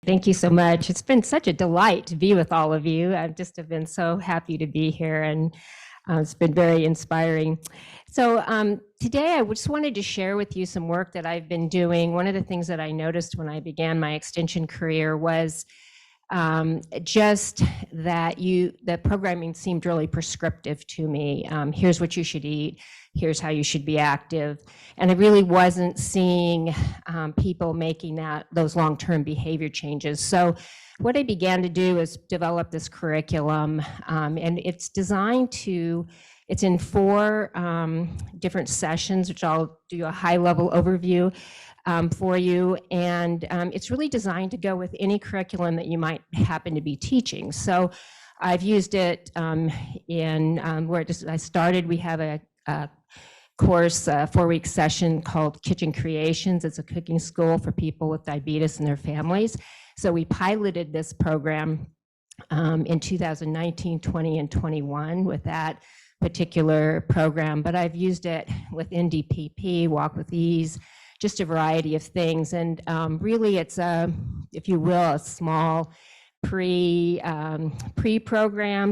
Thank you so much. It's been such a delight to be with all of you. I've just have been so happy to be here, and it's been very inspiring. So today I just wanted to share with you some work that I've been doing. One of the things that I noticed when I began my extension career was just that the programming seemed really prescriptive to me. Here's what you should eat. Here's how you should be active. And I really wasn't seeing people making those long-term behavior changes. So what I began to do is develop this curriculum, and it's designed to, it's in 4 different sessions, which I'll do a high-level overview for you. And it's really designed to go with any curriculum that you might happen to be teaching. So I've used it in where I started. We have a course, a 4-week session called Kitchen Creations. It's a cooking school for people with diabetes and their families. So we piloted this program in 2019, 20, and 21 with that particular program. But I've used it with NDPP, Walk with Ease, just a variety of things. And really it's if you will, a small pre-program.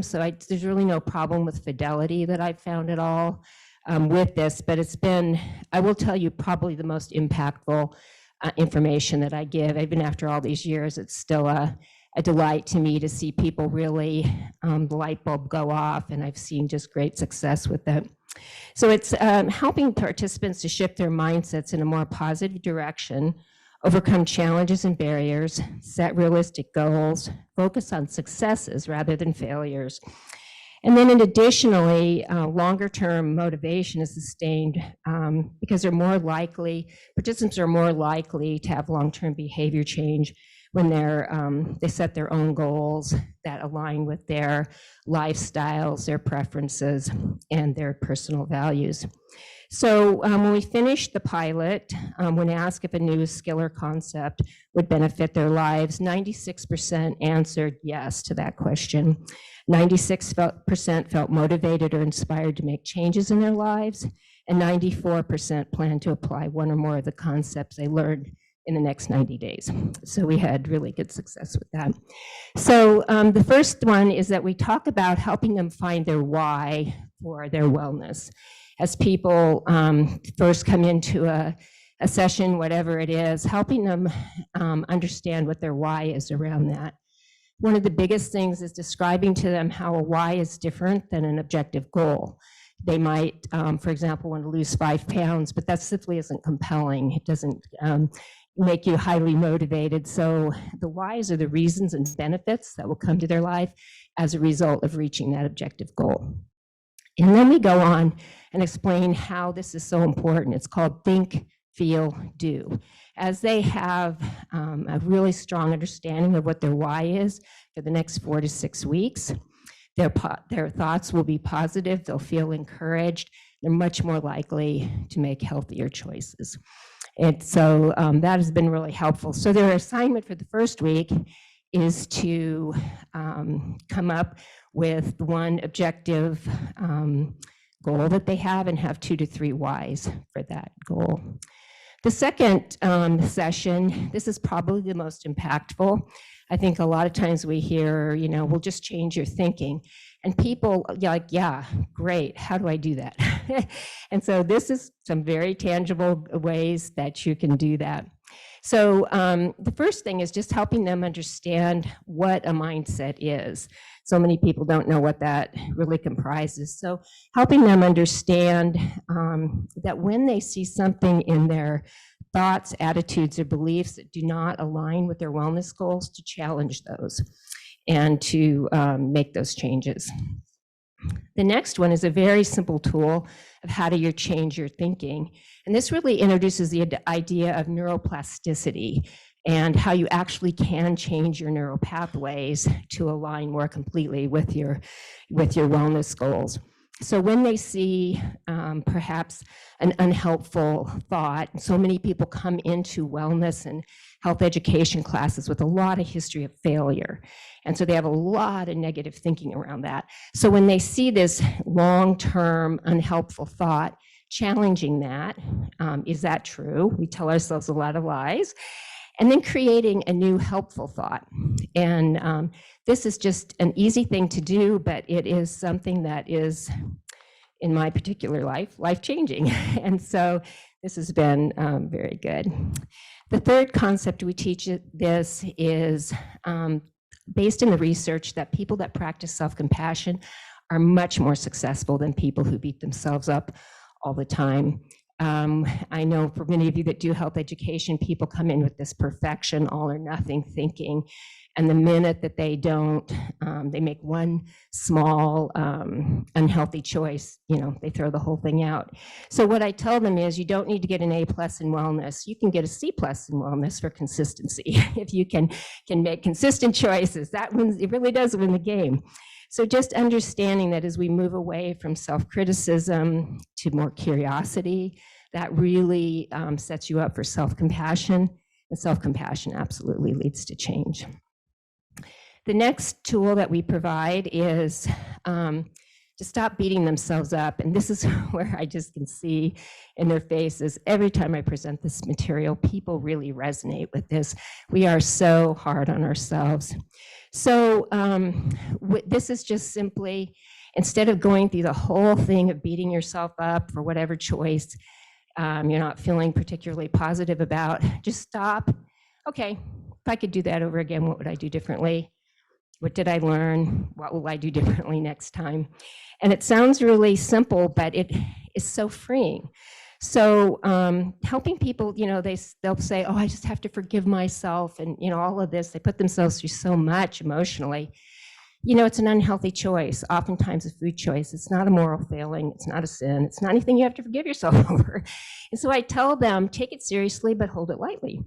So there's really no problem with fidelity that I've found at all with this, but it's been, I will tell you, probably the most impactful information that I give. Even after all these years, it's still a delight to me to see people really, the light bulb go off, and I've seen just great success with it. So it's helping participants to shift their mindsets in a more positive direction, overcome challenges and barriers, set realistic goals, focus on successes rather than failures. And then additionally, longer-term motivation is sustained because participants are more likely to have long-term behavior change when they set their own goals that align with their lifestyles, their preferences, and their personal values. So when we finished the pilot, when asked if a new skill or concept would benefit their lives, 96% answered yes to that question. 96% felt motivated or inspired to make changes in their lives, and 94% planned to apply one or more of the concepts they learned in the next 90 days. So we had really good success with that. So the first one is that we talk about helping them find their why for their wellness. As people first come into a session, whatever it is, helping them understand what their why is around that. One of the biggest things is describing to them how a why is different than an objective goal. They might, for example, want to lose 5 pounds, but that simply isn't compelling. It doesn't make you highly motivated. So the whys are the reasons and benefits that will come to their life as a result of reaching that objective goal. And then we go on and explain how this is so important. It's called Think, Feel, Do. As they have a really strong understanding of what their why is for the next 4 to 6 weeks, their thoughts will be positive, they'll feel encouraged, they're much more likely to make healthier choices. And so that has been really helpful. So their assignment for the first week is to come up with one objective goal that they have and have 2 to 3 whys for that goal. The second session, this is probably the most impactful. I think a lot of times we hear, we'll just change your thinking. And people are like, yeah, great, how do I do that? And so this is some very tangible ways that you can do that. So the first thing is just helping them understand what a mindset is. So many people don't know what that really comprises. So helping them understand that when they see something in their thoughts, attitudes, or beliefs that do not align with their wellness goals, to challenge those and to make those changes. The next one is a very simple tool of how do you change your thinking. And this really introduces the idea of neuroplasticity and how you actually can change your neural pathways to align more completely with your wellness goals. So when they see perhaps an unhelpful thought, so many people come into wellness and health education classes with a lot of history of failure. And so they have a lot of negative thinking around that. So when they see this long-term unhelpful thought, challenging that, is that true? We tell ourselves a lot of lies. And then creating a new helpful thought. And this is just an easy thing to do, but it is something that is, in my particular life, life-changing. And so this has been very good. The third concept we teach this is based in the research that people that practice self-compassion are much more successful than people who beat themselves up all the time. I know for many of you that do health education, people come in with this perfection, all or nothing thinking. And the minute that they don't, they make one small unhealthy choice, they throw the whole thing out. So what I tell them is you don't need to get an A+ in wellness. You can get a C+ in wellness for consistency. If you can make consistent choices, that wins, it really does win the game. So just understanding that as we move away from self-criticism to more curiosity, that really sets you up for self-compassion, and self-compassion absolutely leads to change. The next tool that we provide is to stop beating themselves up. And this is where I just can see in their faces, every time I present this material, people really resonate with this. We are so hard on ourselves. So this is just simply, instead of going through the whole thing of beating yourself up for whatever choice you're not feeling particularly positive about, just stop. Okay, if I could do that over again, what would I do differently? What did I learn? What will I do differently next time? And it sounds really simple, but it is so freeing. So helping people, they'll say, oh, I just have to forgive myself. And, all of this, they put themselves through so much emotionally. It's an unhealthy choice, oftentimes a food choice. It's not a moral failing. It's not a sin. It's not anything you have to forgive yourself over. And so I tell them, take it seriously, but hold it lightly.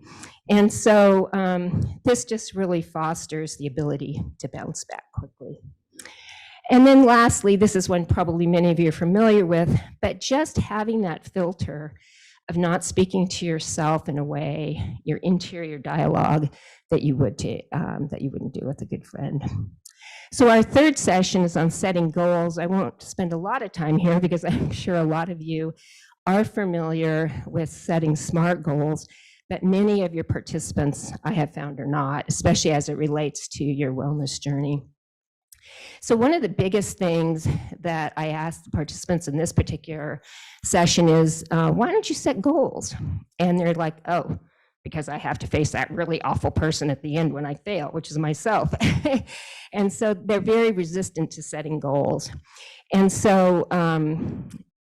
And so this just really fosters the ability to bounce back quickly. And then lastly, this is one probably many of you are familiar with, but just having that filter of not speaking to yourself in a way, your interior dialogue that you wouldn't do with a good friend. So our third session is on setting goals. I won't spend a lot of time here because I'm sure a lot of you are familiar with setting SMART goals, but many of your participants I have found are not, especially as it relates to your wellness journey. So one of the biggest things that I ask the participants in this particular session is, why don't you set goals? And they're like, oh, because I have to face that really awful person at the end when I fail, which is myself. And so they're very resistant to setting goals. And so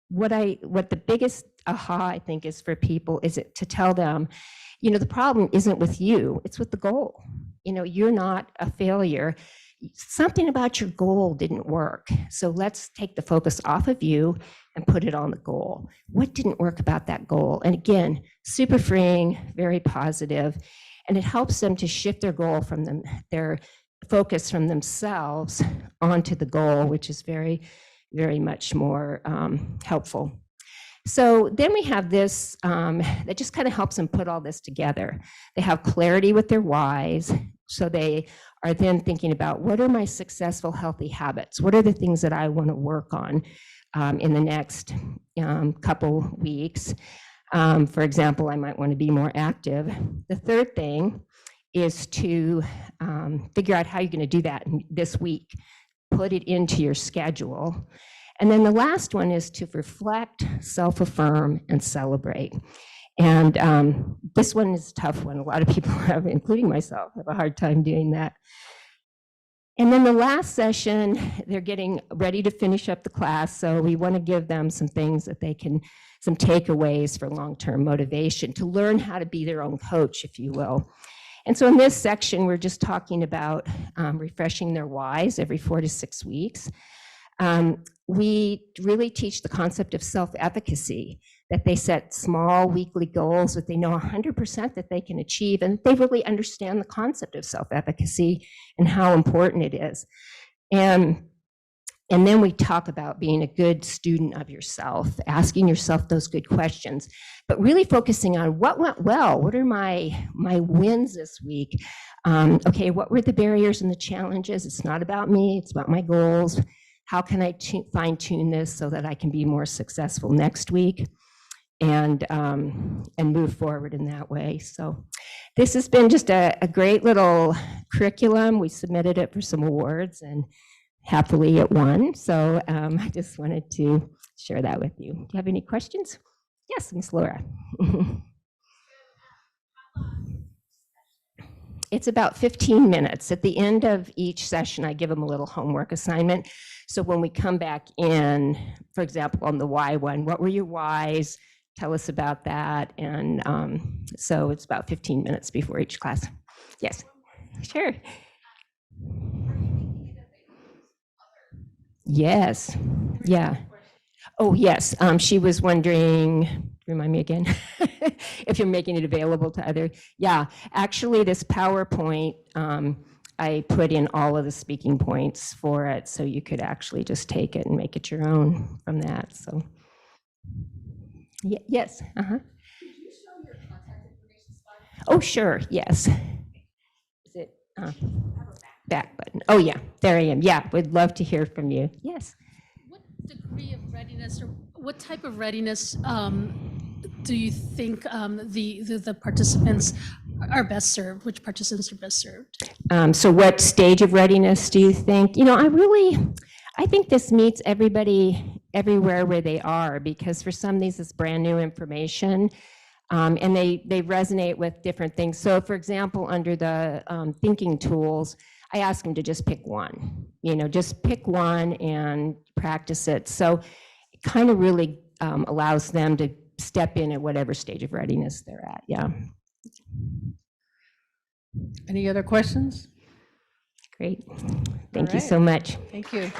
what the biggest aha I think is for people is to tell them, the problem isn't with you, it's with the goal. You're not a failure. Something about your goal didn't work. So let's take the focus off of you and put it on the goal. What didn't work about that goal? And again, super freeing, very positive, and it helps them to shift their goal from their focus from themselves onto the goal, which is very, very much more helpful. So then we have this that just kind of helps them put all this together. They have clarity with their whys. So they are then thinking about, what are my successful healthy habits? What are the things that I want to work on in the next couple weeks? For example, I might want to be more active. The third thing is to figure out how you're going to do that this week. Put it into your schedule. And then the last one is to reflect, self-affirm, and celebrate. And this one is a tough one. A lot of people have, including myself, have a hard time doing that. And then the last session, they're getting ready to finish up the class, so we want to give them some things that they can, some takeaways for long-term motivation, to learn how to be their own coach, if you will. And so in this section, we're just talking about refreshing their whys every 4 to 6 weeks. We really teach the concept of self-efficacy, that they set small weekly goals that they know 100% that they can achieve, and they really understand the concept of self-efficacy and how important it is. And then we talk about being a good student of yourself, asking yourself those good questions, but really focusing on what went well. What are my wins this week? Okay, what were the barriers and the challenges? It's not about me, it's about my goals. How can I fine-tune this so that I can be more successful next week? and move forward in that way. So this has been just a great little curriculum. We submitted it for some awards and happily it won. So I just wanted to share that with you. Do you have any questions? Yes, Miss Laura. It's about 15 minutes. At the end of each session, I give them a little homework assignment. So when we come back in, for example, on the why one, what were your whys? Tell us about that. And so it's about 15 minutes before each class. Yes, sure. Yes, yeah. Oh, yes. She was wondering, remind me again, if you're making it available to other. Yeah, actually, this PowerPoint, I put in all of the speaking points for it, so you could actually just take it and make it your own from that. So, yes. Could you show your contact information slide? Oh, sure. Yes. Is it back button? Oh, yeah. There I am. Yeah, we'd love to hear from you. Yes. Degree of readiness, or what type of readiness do you think the participants are best served? Which participants are best served? So what stage of readiness do you think? I think this meets everybody everywhere where they are, because for some of these it's brand new information, and they resonate with different things. So for example, under the thinking tools, I ask them to just pick one, just pick one and practice it. So it kind of really allows them to step in at whatever stage of readiness they're at. Yeah. Any other questions? Great. Thank you so much. Thank you.